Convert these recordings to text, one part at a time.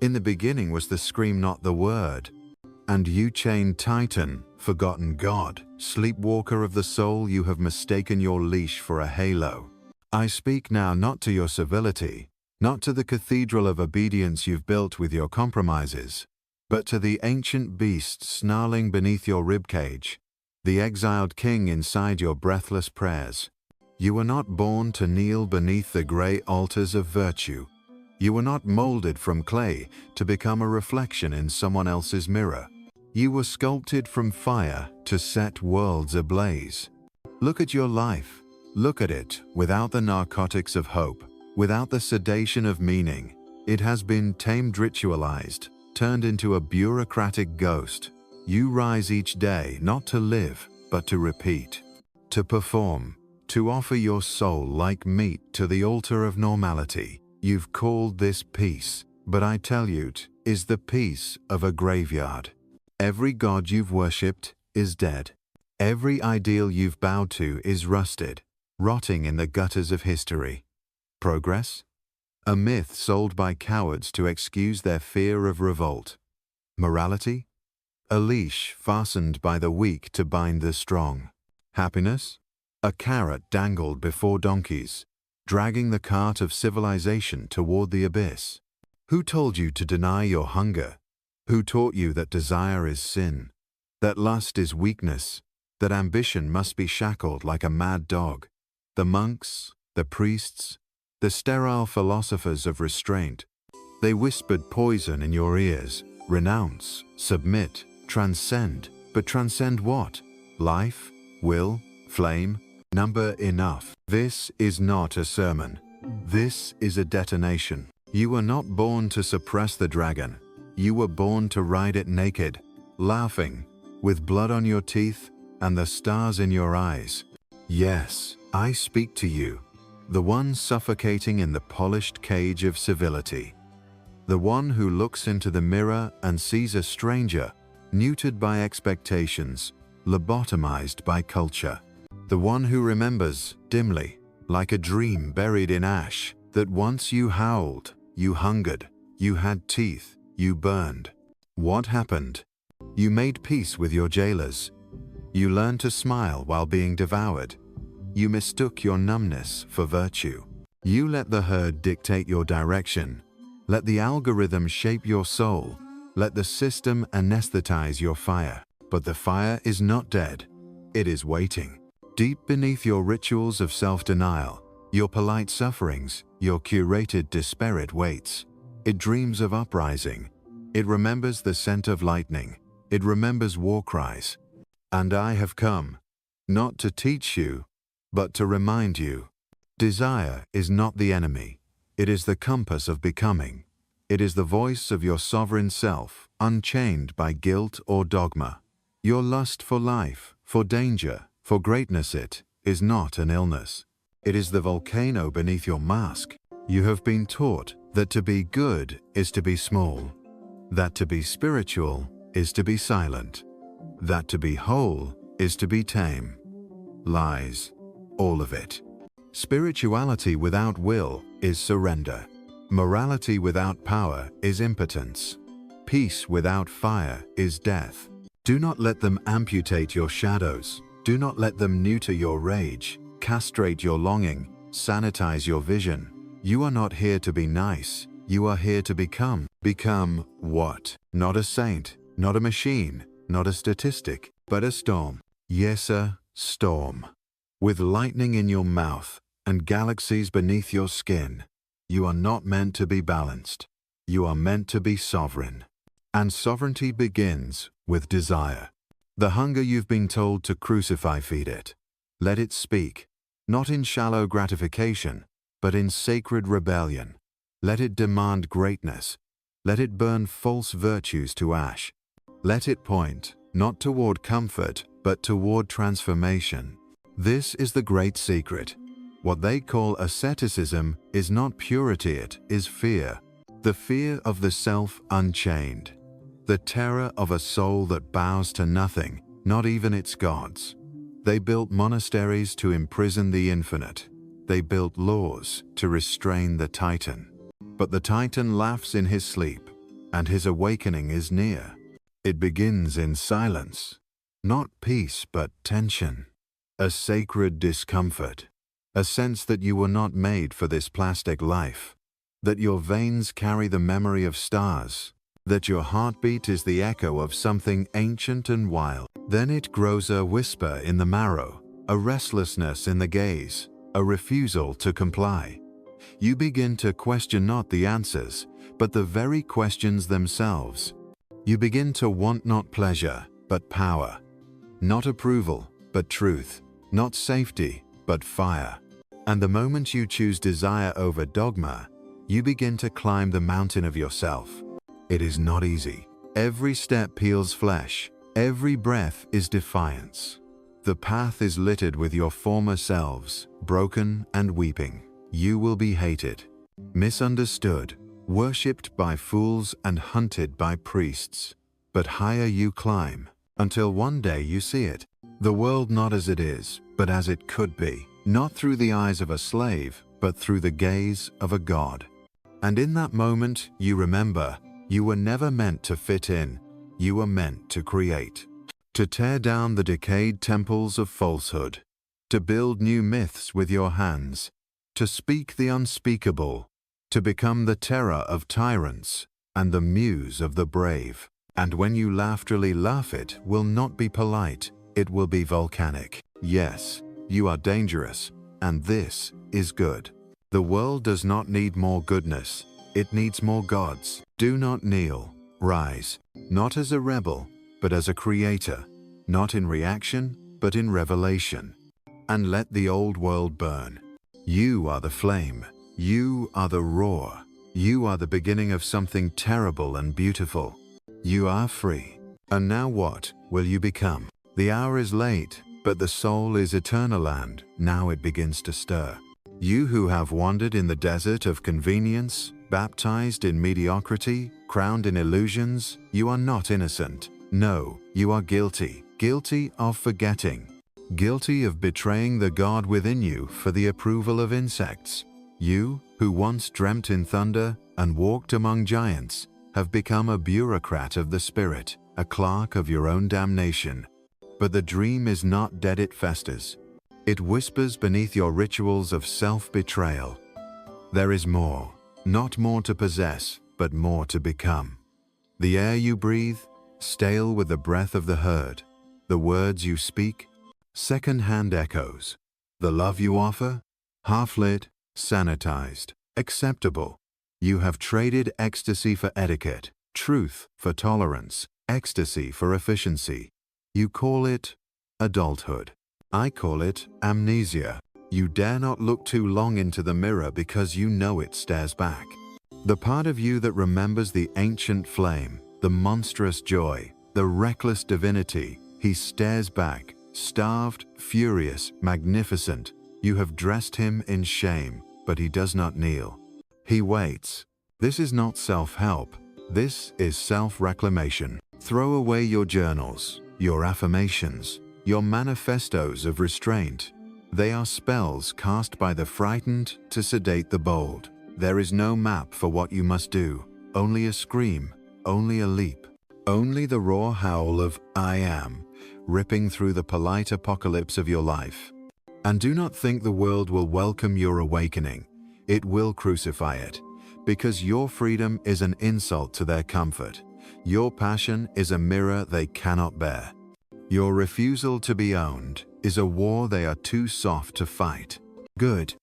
In the beginning was the scream, not the word. And you chained Titan, forgotten God, sleepwalker of the soul, you have mistaken your leash for a halo. I speak now not to your civility, not to the cathedral of obedience you've built with your compromises, but to the ancient beast snarling beneath your ribcage, the exiled king inside your breathless prayers. You were not born to kneel beneath the grey altars of virtue. You were not molded from clay to become a reflection in someone else's mirror. You were sculpted from fire to set worlds ablaze. Look at your life. Look at it without the narcotics of hope, without the sedation of meaning. It has been tamed, ritualized, turned into a bureaucratic ghost. You rise each day not to live, but to repeat, to perform, to offer your soul like meat to the altar of normality. You've called this peace, but I tell you it is the peace of a graveyard. Every god you've worshipped is dead. Every ideal you've bowed to is rusted, rotting in the gutters of history. Progress? A myth sold by cowards to excuse their fear of revolt. Morality? A leash fastened by the weak to bind the strong. Happiness? A carrot dangled before donkeys, dragging the cart of civilization toward the abyss. Who told you to deny your hunger? Who taught you that desire is sin, that lust is weakness, that ambition must be shackled like a mad dog? The monks, the priests, the sterile philosophers of restraint. They whispered poison in your ears. Renounce, submit, transcend. But transcend what? Life, will, flame, number. Enough. This is not a sermon. This is a detonation. You were not born to suppress the dragon. You were born to ride it naked, laughing, with blood on your teeth and the stars in your eyes. Yes, I speak to you, the one suffocating in the polished cage of civility. The one who looks into the mirror and sees a stranger, neutered by expectations, lobotomized by culture. The one who remembers, dimly, like a dream buried in ash, that once you howled, you hungered, you had teeth, you burned. What happened? You made peace with your jailers. You learned to smile while being devoured. You mistook your numbness for virtue. You let the herd dictate your direction. Let the algorithm shape your soul. Let the system anesthetize your fire. But the fire is not dead. It is waiting. Deep beneath your rituals of self-denial, your polite sufferings, your curated despair, it waits. It dreams of uprising. It remembers the scent of lightning. It remembers war cries. And I have come, not to teach you, but to remind you. Desire is not the enemy. It is the compass of becoming. It is the voice of your sovereign self, unchained by guilt or dogma. Your lust for life, for danger, for greatness, it is not an illness. It is the volcano beneath your mask. You have been taught that to be good is to be small, that to be spiritual is to be silent, that to be whole is to be tame. Lies, all of it. Spirituality without will is surrender. Morality without power is impotence. Peace without fire is death. Do not let them amputate your shadows. Do not let them neuter your rage, castrate your longing, sanitize your vision. You are not here to be nice. You are here to become. Become what? Not a saint, not a machine, not a statistic, but a storm. Yes, a storm. With lightning in your mouth and galaxies beneath your skin. You are not meant to be balanced. You are meant to be sovereign. And sovereignty begins with desire. The hunger you've been told to crucify, feed it. Let it speak, not in shallow gratification, but in sacred rebellion. Let it demand greatness. Let it burn false virtues to ash. Let it point, not toward comfort, but toward transformation. This is the great secret. What they call asceticism is not purity, it is fear. The fear of the self unchained. The terror of a soul that bows to nothing, not even its gods. They built monasteries to imprison the infinite. They built laws to restrain the Titan. But the Titan laughs in his sleep. and his awakening is near. It begins in silence, not peace but tension, a sacred discomfort, a sense that you were not made for this plastic life, that your veins carry the memory of stars, that your heartbeat is the echo of something ancient and wild. Then it grows a whisper in the marrow, a restlessness in the gaze, a refusal to comply. You begin to question not the answers, but the very questions themselves. You begin to want not pleasure, but power, not approval, but truth, not safety, but fire. And the moment you choose desire over dogma, you begin to climb the mountain of yourself. It is not easy. Every step peels flesh. Every breath is defiance. The path is littered with your former selves, broken and weeping. You will be hated, misunderstood, worshipped by fools and hunted by priests. But higher you climb, until one day you see it. The world not as it is, but as it could be. Not through the eyes of a slave, but through the gaze of a god. And in that moment, you remember, you were never meant to fit in. You were meant to create. To tear down the decayed temples of falsehood. To build new myths with your hands. To speak the unspeakable. To become the terror of tyrants and the muse of the brave. And when you laughterly laugh, it will not be polite. It will be volcanic. Yes, you are dangerous, and this is good. The world does not need more goodness. It needs more gods. Do not kneel. Rise, not as a rebel, but as a creator. Not in reaction, but in revelation. And let the old world burn. You are the flame. You are the roar. You are the beginning of something terrible and beautiful. You are free. And now what will you become? The hour is late, but the soul is eternal, and now it begins to stir. You who have wandered in the desert of convenience, baptized in mediocrity, crowned in illusions, you are not innocent. No, you are guilty. Guilty of forgetting. Guilty of betraying the God within you for the approval of insects. You, who once dreamt in thunder and walked among giants, have become a bureaucrat of the spirit, a clerk of your own damnation. But the dream is not dead, it festers. It whispers beneath your rituals of self-betrayal. There is more, not more to possess, but more to become. The air you breathe, stale with the breath of the herd. The words you speak, second-hand echoes. The love you offer, half-lit, sanitized, acceptable. You have traded ecstasy for etiquette, truth for tolerance, ecstasy for efficiency. You call it adulthood. I call it amnesia. You dare not look too long into the mirror because you know it stares back. The part of you that remembers the ancient flame, the monstrous joy, the reckless divinity, he stares back, starved, furious, magnificent. You have dressed him in shame, but he does not kneel. He waits. This is not self-help. This is self-reclamation. Throw away your journals, your affirmations, your manifestos of restraint. They are spells cast by the frightened to sedate the bold. There is no map for what you must do, only a scream, only a leap, only the raw howl of I am, ripping through the polite apocalypse of your life. And do not think the world will welcome your awakening. It will crucify it, because your freedom is an insult to their comfort. Your passion is a mirror they cannot bear. Your refusal to be owned is a war they are too soft to fight. Good.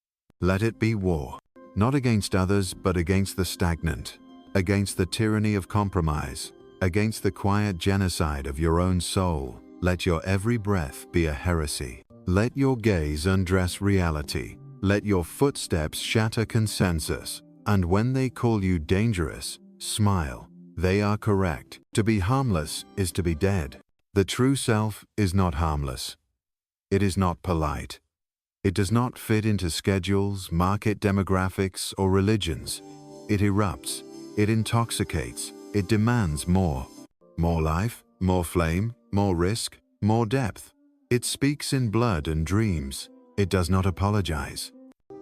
Let it be war. Not against others, but against the stagnant, against the tyranny of compromise, against the quiet genocide of your own soul. Let your every breath be a heresy. Let your gaze undress reality. Let your footsteps shatter consensus. And when they call you dangerous, smile. They are correct. To be harmless is to be dead. The true self is not harmless. It is not polite. It does not fit into schedules, market demographics, or religions. It erupts. It intoxicates. It demands more. More life, more flame, more risk, more depth. It speaks in blood and dreams. It does not apologize.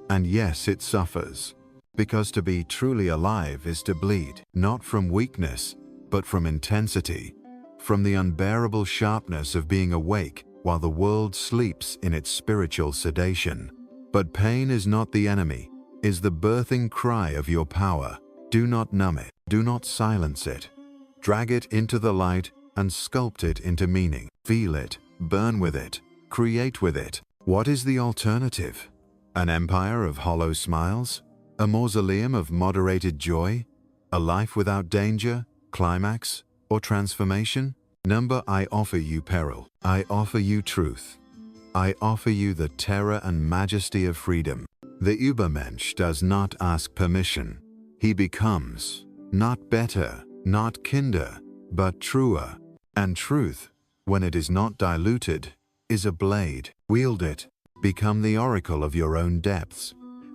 And yes, it suffers. Because to be truly alive is to bleed, not from weakness, but from intensity, from the unbearable sharpness of being awake while the world sleeps in its spiritual sedation. But pain is not the enemy, is the birthing cry of your power. Do not numb it, do not silence it. Drag it into the light and sculpt it into meaning. Feel it, burn with it, create with it. What is the alternative? An empire of hollow smiles? A mausoleum of moderated joy? A life without danger, climax, or transformation? Number, I offer you peril. I offer you truth. I offer you the terror and majesty of freedom. The Übermensch does not ask permission. He becomes, not better, not kinder, but truer. And truth, when it is not diluted, is a blade. Wield it. Become the oracle of your own depths.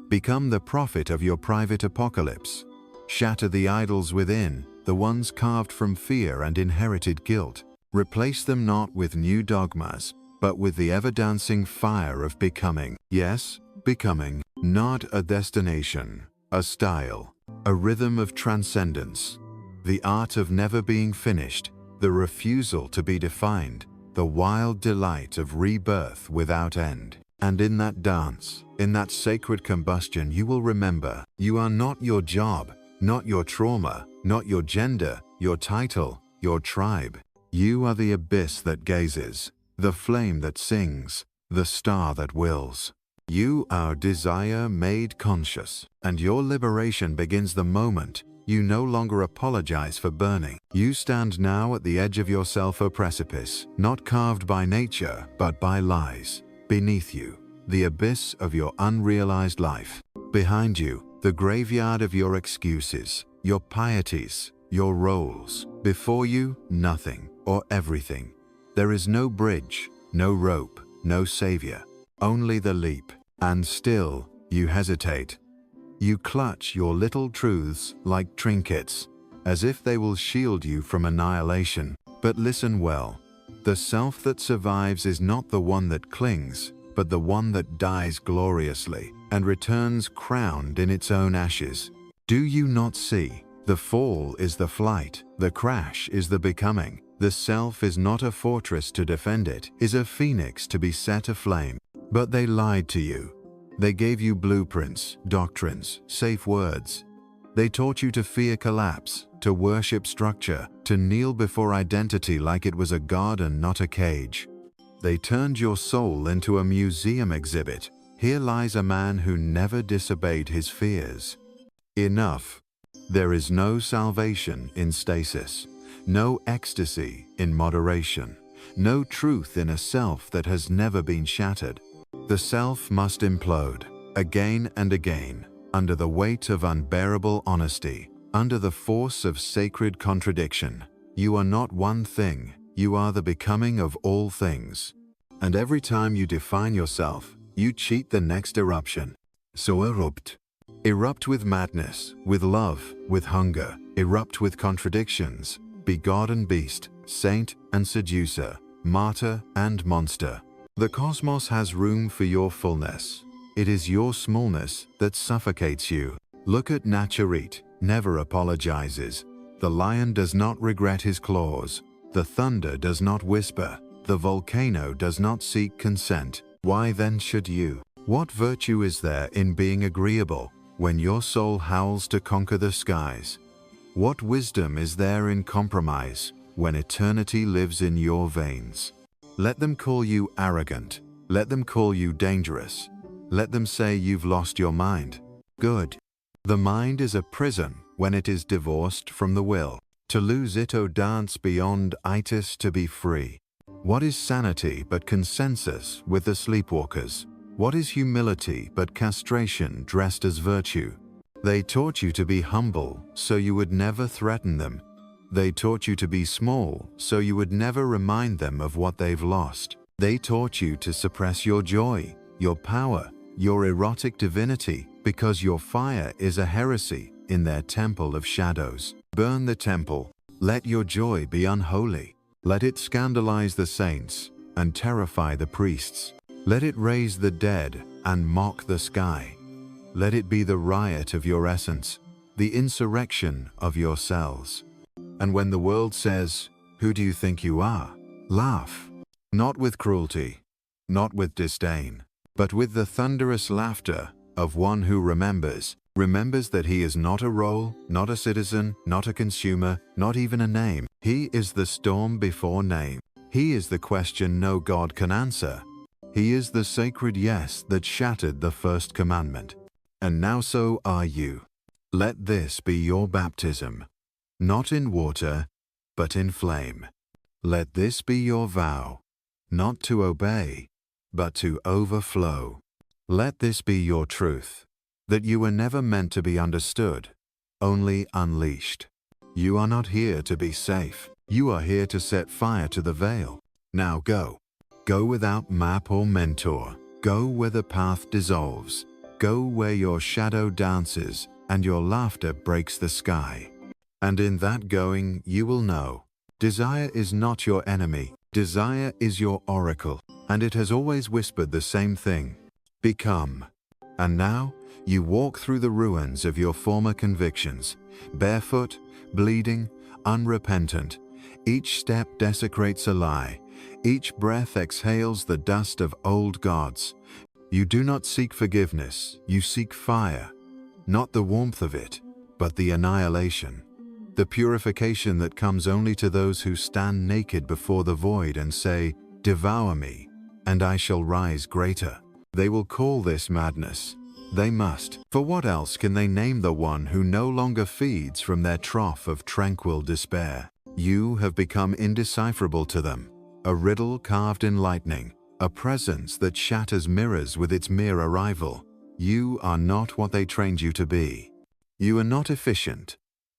Become the prophet of your private apocalypse. Shatter the idols within, the ones carved from fear and inherited guilt. Replace them not with new dogmas, but with the ever-dancing fire of becoming. Yes, becoming, not a destination, a style, a rhythm of transcendence, the art of never being finished, the refusal to be defined, the wild delight of rebirth without end. And in that dance, in that sacred combustion, you will remember, you are not your job, not your trauma, not your gender, your title, your tribe. You are the abyss that gazes, the flame that sings, the star that wills. You are desire made conscious, and your liberation begins the moment you no longer apologize for burning. You stand now at the edge of your self-precipice, not carved by nature, but by lies. Beneath you, the abyss of your unrealized life. Behind you, the graveyard of your excuses, your pieties, your roles. Before you, nothing or everything. There is no bridge, no rope, no savior, only the leap. And still, you hesitate. You clutch your little truths like trinkets, as if they will shield you from annihilation. But listen well. The self that survives is not the one that clings, but the one that dies gloriously and returns crowned in its own ashes. Do you not see? The fall is the flight, the crash is the becoming. The self is not a fortress to defend it, is a phoenix to be set aflame. But they lied to you. They gave you blueprints, doctrines, safe words. They taught you to fear collapse, to worship structure, to kneel before identity like it was a god and not a cage. They turned your soul into a museum exhibit. Here lies a man who never disobeyed his fears. Enough. There is no salvation in stasis, no ecstasy in moderation, no truth in a self that has never been shattered. The self must implode, again and again, under the weight of unbearable honesty, under the force of sacred contradiction. You are not one thing, you are the becoming of all things. And every time you define yourself, you cheat the next eruption. So erupt. Erupt with madness, with love, with hunger. Erupt with contradictions. Be God and beast, saint and seducer, martyr and monster. The cosmos has room for your fullness. It is your smallness that suffocates you. Look at Nietzsche, never apologizes. The lion does not regret his claws. The thunder does not whisper. The volcano does not seek consent. Why then should you? What virtue is there in being agreeable when your soul howls to conquer the skies? What wisdom is there in compromise when eternity lives in your veins? Let them call you arrogant. Let them call you dangerous. Let them say you've lost your mind. Good. The mind is a prison when it is divorced from the will. To lose it, oh, dance beyond itis to be free. What is sanity but consensus with the sleepwalkers? What is humility but castration dressed as virtue? They taught you to be humble so you would never threaten them. They taught you to be small so you would never remind them of what they've lost. They taught you to suppress your joy, your power, your erotic divinity, because your fire is a heresy in their temple of shadows. Burn the temple. Let your joy be unholy. Let it scandalize the saints and terrify the priests. Let it raise the dead and mock the sky. Let it be the riot of your essence, the insurrection of your cells. And when the world says, "Who do you think you are?" laugh. Not with cruelty, not with disdain, but with the thunderous laughter of one who remembers that he is not a role, not a citizen, not a consumer, not even a name. He is the storm before name. He is the question no God can answer. He is the sacred yes that shattered the first commandment. And now so are you. Let this be your baptism, not in water, but in flame. Let this be your vow, not to obey, but to overflow. Let this be your truth, that you were never meant to be understood, only unleashed. You are not here to be safe. You are here to set fire to the veil. Now go. Go without map or mentor. Go where the path dissolves. Go where your shadow dances and your laughter breaks the sky. And in that going you will know, desire is not your enemy. Desire is your oracle, and it has always whispered the same thing. Become. And now you walk through the ruins of your former convictions, barefoot, bleeding, unrepentant. Each step desecrates a lie. Each breath exhales the dust of old gods. You do not seek forgiveness, you seek fire. Not the warmth of it, but the annihilation. The purification that comes only to those who stand naked before the void and say, "Devour me, and I shall rise greater." They will call this madness. They must. For what else can they name the one who no longer feeds from their trough of tranquil despair? You have become indecipherable to them, a riddle carved in lightning, a presence that shatters mirrors with its mere arrival. You are not what they trained you to be. You are not efficient,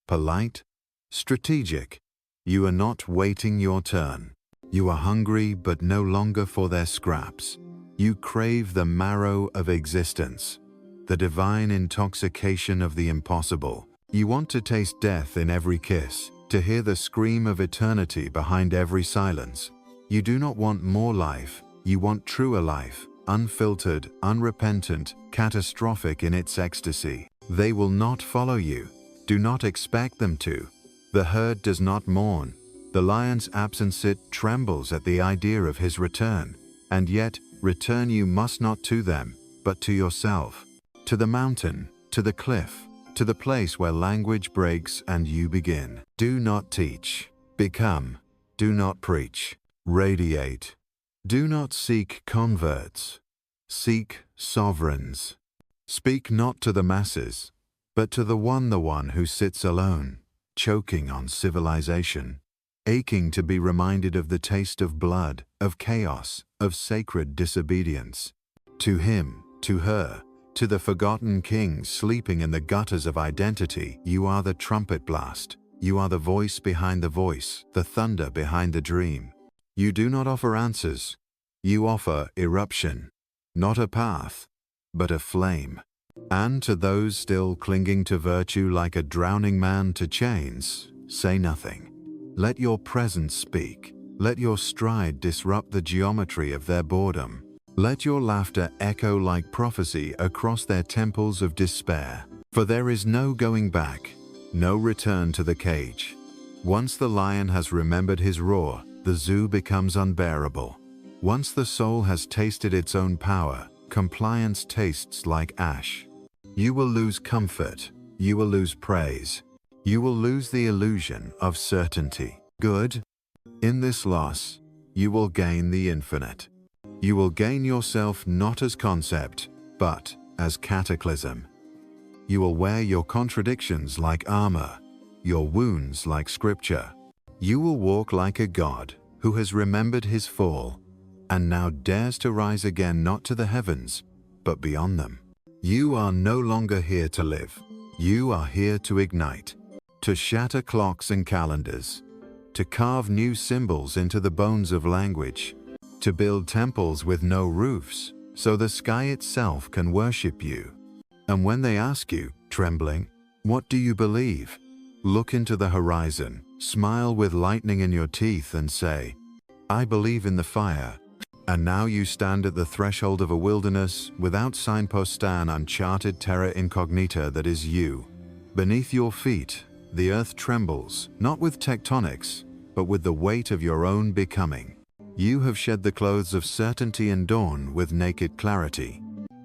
polite, strategic. You are not waiting your turn. You are hungry, but no longer for their scraps. You crave the marrow of existence, the divine intoxication of the impossible. You want to taste death in every kiss, to hear the scream of eternity behind every silence. You do not want more life, you want truer life, unfiltered, unrepentant, catastrophic in its ecstasy. They will not follow you. Do not expect them to. The herd does not mourn. The lion's absence trembles at the idea of his return. And yet, return you must not to them, but to yourself. To the mountain, to the cliff, to the place where language breaks and you begin. Do not teach. Become. Do not preach. Radiate. Do not seek converts. Seek sovereigns. Speak not to the masses, but to the one who sits alone, choking on civilization, aching to be reminded of the taste of blood, of chaos, of sacred disobedience. To him, to her, to the forgotten king sleeping in the gutters of identity, you are the trumpet blast. You are the voice behind the voice, the thunder behind the dream. You do not offer answers. You offer eruption, not a path, but a flame. And to those still clinging to virtue like a drowning man to chains, say nothing. Let your presence speak. Let your stride disrupt the geometry of their boredom. Let your laughter echo like prophecy across their temples of despair. For there is no going back, no return to the cage. Once the lion has remembered his roar, the zoo becomes unbearable. Once the soul has tasted its own power, compliance tastes like ash. You will lose comfort. You will lose praise. You will lose the illusion of certainty. Good. In this loss, you will gain the infinite. You will gain yourself not as concept, but as cataclysm. You will wear your contradictions like armor, your wounds like scripture. You will walk like a god who has remembered his fall and now dares to rise again, not to the heavens, but beyond them. You are no longer here to live. You are here to ignite, to shatter clocks and calendars, to carve new symbols into the bones of language, to build temples with no roofs, so the sky itself can worship you. And when they ask you, trembling, what do you believe? Look into the horizon, smile with lightning in your teeth and say, I believe in the fire. And now you stand at the threshold of a wilderness without signpost, an uncharted terra incognita that is you. Beneath your feet, the earth trembles, not with tectonics, but with the weight of your own becoming. You have shed the clothes of certainty and dawn with naked clarity.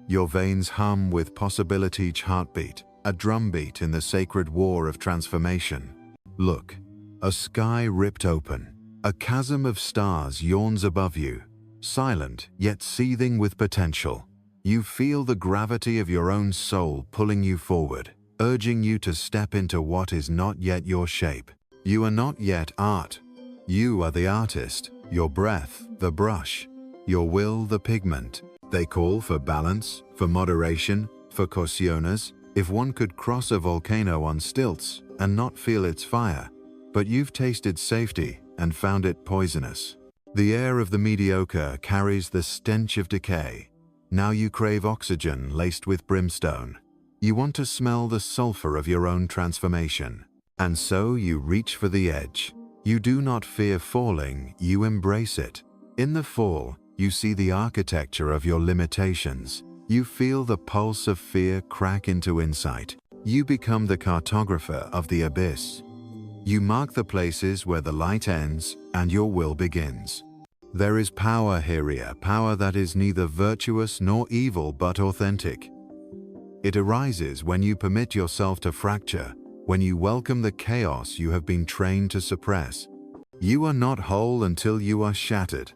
Your veins hum with possibility, each heartbeat, a drumbeat in the sacred war of transformation. Look, a sky ripped open, a chasm of stars yawns above you, silent yet seething with potential. You feel the gravity of your own soul pulling you forward, urging you to step into what is not yet your shape. You are not yet art. You are the artist, your breath, the brush, your will, the pigment. They call for balance, for moderation, for cautiones. If one could cross a volcano on stilts and not feel its fire, but you've tasted safety and found it poisonous. The air of the mediocre carries the stench of decay. Now you crave oxygen laced with brimstone. You want to smell the sulfur of your own transformation. And so you reach for the edge. You do not fear falling, you embrace it. In the fall, you see the architecture of your limitations. You feel the pulse of fear crack into insight. You become the cartographer of the abyss. You mark the places where the light ends and your will begins. There is power here, power that is neither virtuous nor evil but authentic. It arises when you permit yourself to fracture, when you welcome the chaos you have been trained to suppress. You are not whole until you are shattered,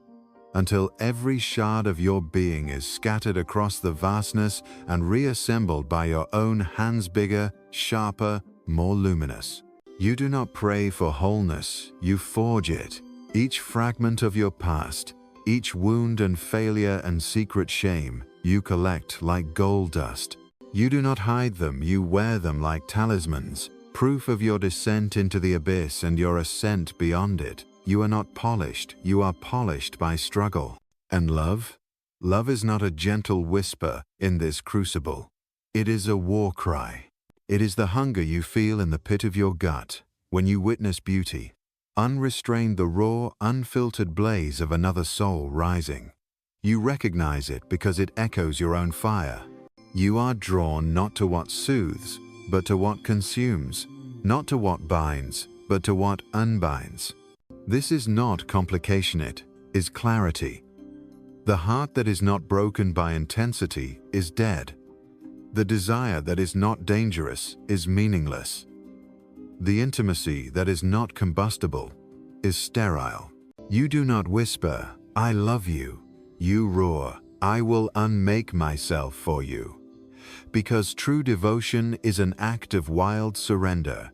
until every shard of your being is scattered across the vastness and reassembled by your own hands, bigger, sharper, more luminous. You do not pray for wholeness, you forge it. Each fragment of your past, each wound and failure and secret shame, you collect like gold dust. You do not hide them, you wear them like talismans, proof of your descent into the abyss and your ascent beyond it. You are not polished, you are polished by struggle. And love? Love is not a gentle whisper in this crucible. It is a war cry. It is the hunger you feel in the pit of your gut when you witness beauty, unrestrained, the raw, unfiltered blaze of another soul rising. You recognize it because it echoes your own fire. You are drawn not to what soothes, but to what consumes, not to what binds, but to what unbinds. This is not complication, it is clarity. The heart that is not broken by intensity is dead. The desire that is not dangerous is meaningless. The intimacy that is not combustible is sterile. You do not whisper, "I love you." You roar, "I will unmake myself for you." Because true devotion is an act of wild surrender,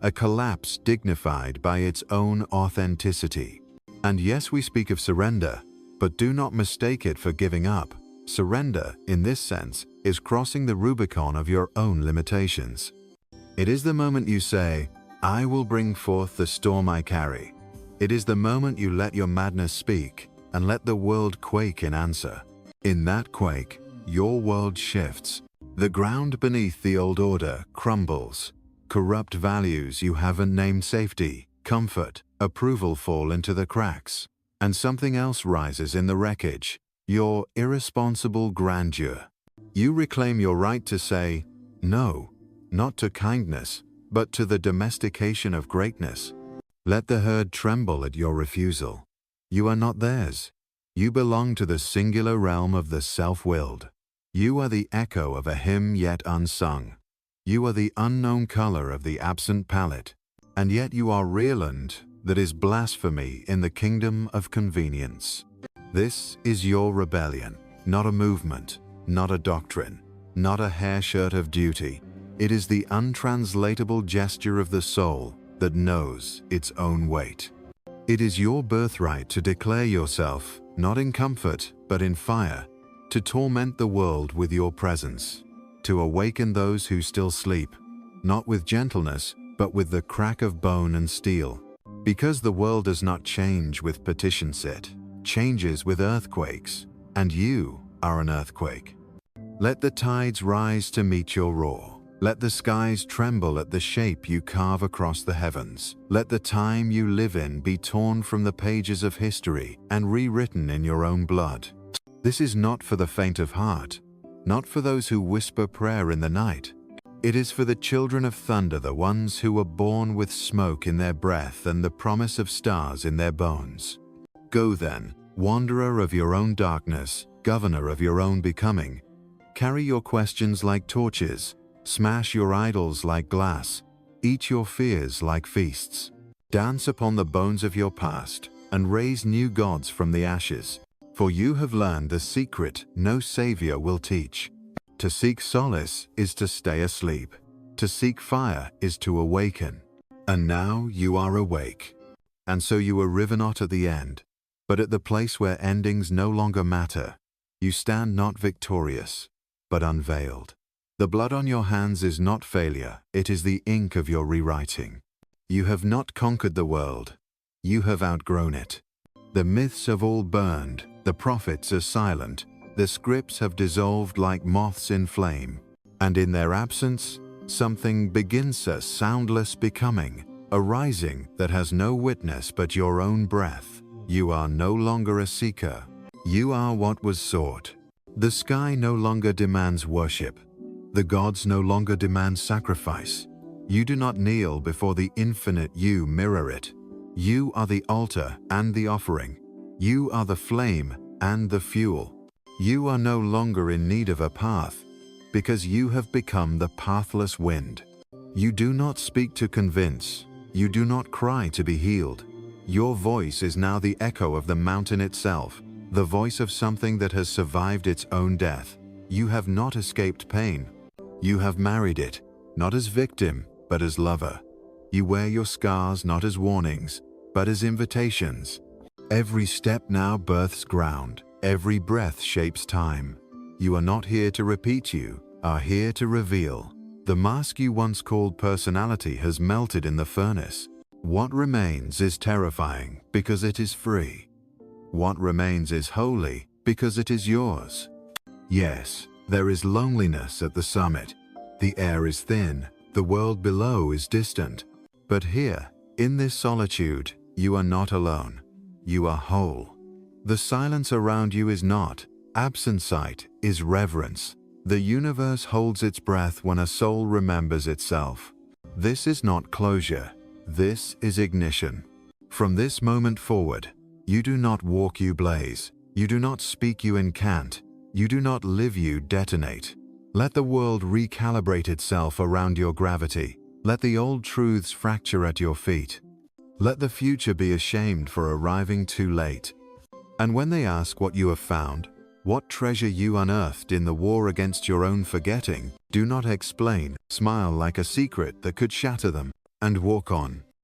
a collapse dignified by its own authenticity. And yes, we speak of surrender, but do not mistake it for giving up. Surrender, in this sense, is crossing the Rubicon of your own limitations. It is the moment you say, "I will bring forth the storm I carry." It is the moment you let your madness speak and let the world quake in answer. In that quake, your world shifts. The ground beneath the old order crumbles. Corrupt values you haven't named, safety, comfort, approval, fall into the cracks. And something else rises in the wreckage, your irresponsible grandeur. You reclaim your right to say no, not to kindness, but to the domestication of greatness. Let the herd tremble at your refusal. You are not theirs. You belong to the singular realm of the self-willed. You are the echo of a hymn yet unsung. You are the unknown color of the absent palette. And yet you are realland that is blasphemy in the kingdom of convenience. This is your rebellion, not a movement, not a doctrine, not a hair shirt of duty. It is the untranslatable gesture of the soul that knows its own weight. It is your birthright to declare yourself, not in comfort, but in fire, to torment the world with your presence, to awaken those who still sleep, not with gentleness, but with the crack of bone and steel. Because the world does not change with petitions, it changes with earthquakes, and you are an earthquake. Let the tides rise to meet your roar. Let the skies tremble at the shape you carve across the heavens. Let the time you live in be torn from the pages of history and rewritten in your own blood. This is not for the faint of heart, not for those who whisper prayer in the night. It is for the children of thunder, the ones who were born with smoke in their breath and the promise of stars in their bones. Go then, wanderer of your own darkness, governor of your own becoming. Carry your questions like torches. Smash your idols like glass, eat your fears like feasts. Dance upon the bones of your past, and raise new gods from the ashes. For you have learned the secret no savior will teach. To seek solace is to stay asleep. To seek fire is to awaken. And now you are awake. And so you arrive not at the end, but at the place where endings no longer matter. You stand not victorious, but unveiled. The blood on your hands is not failure, it is the ink of your rewriting. You have not conquered the world, you have outgrown it. The myths have all burned, the prophets are silent, the scripts have dissolved like moths in flame. And in their absence, something begins a soundless becoming, a rising that has no witness but your own breath. You are no longer a seeker, you are what was sought. The sky no longer demands worship. The gods no longer demand sacrifice. You do not kneel before the infinite, you mirror it. You are the altar and the offering. You are the flame and the fuel. You are no longer in need of a path, because you have become the pathless wind. You do not speak to convince. You do not cry to be healed. Your voice is now the echo of the mountain itself, the voice of something that has survived its own death. You have not escaped pain. You have married it, not as victim, but as lover. You wear your scars not as warnings, but as invitations. Every step now births ground, every breath shapes time. You are not here to repeat, you are here to reveal. The mask you once called personality has melted in the furnace. What remains is terrifying because it is free. What remains is holy because it is yours. Yes, there is loneliness at the summit. The air is thin, the world below is distant. But here, in this solitude, you are not alone. You are whole. The silence around you is not. Absent sight is reverence. The universe holds its breath when a soul remembers itself. This is not closure. This is ignition. From this moment forward, you do not walk, you blaze. You do not speak, you incant. You do not live, you detonate. Let the world recalibrate itself around your gravity. Let the old truths fracture at your feet. Let the future be ashamed for arriving too late. And when they ask what you have found, what treasure you unearthed in the war against your own forgetting, do not explain. Smile like a secret that could shatter them, and walk on.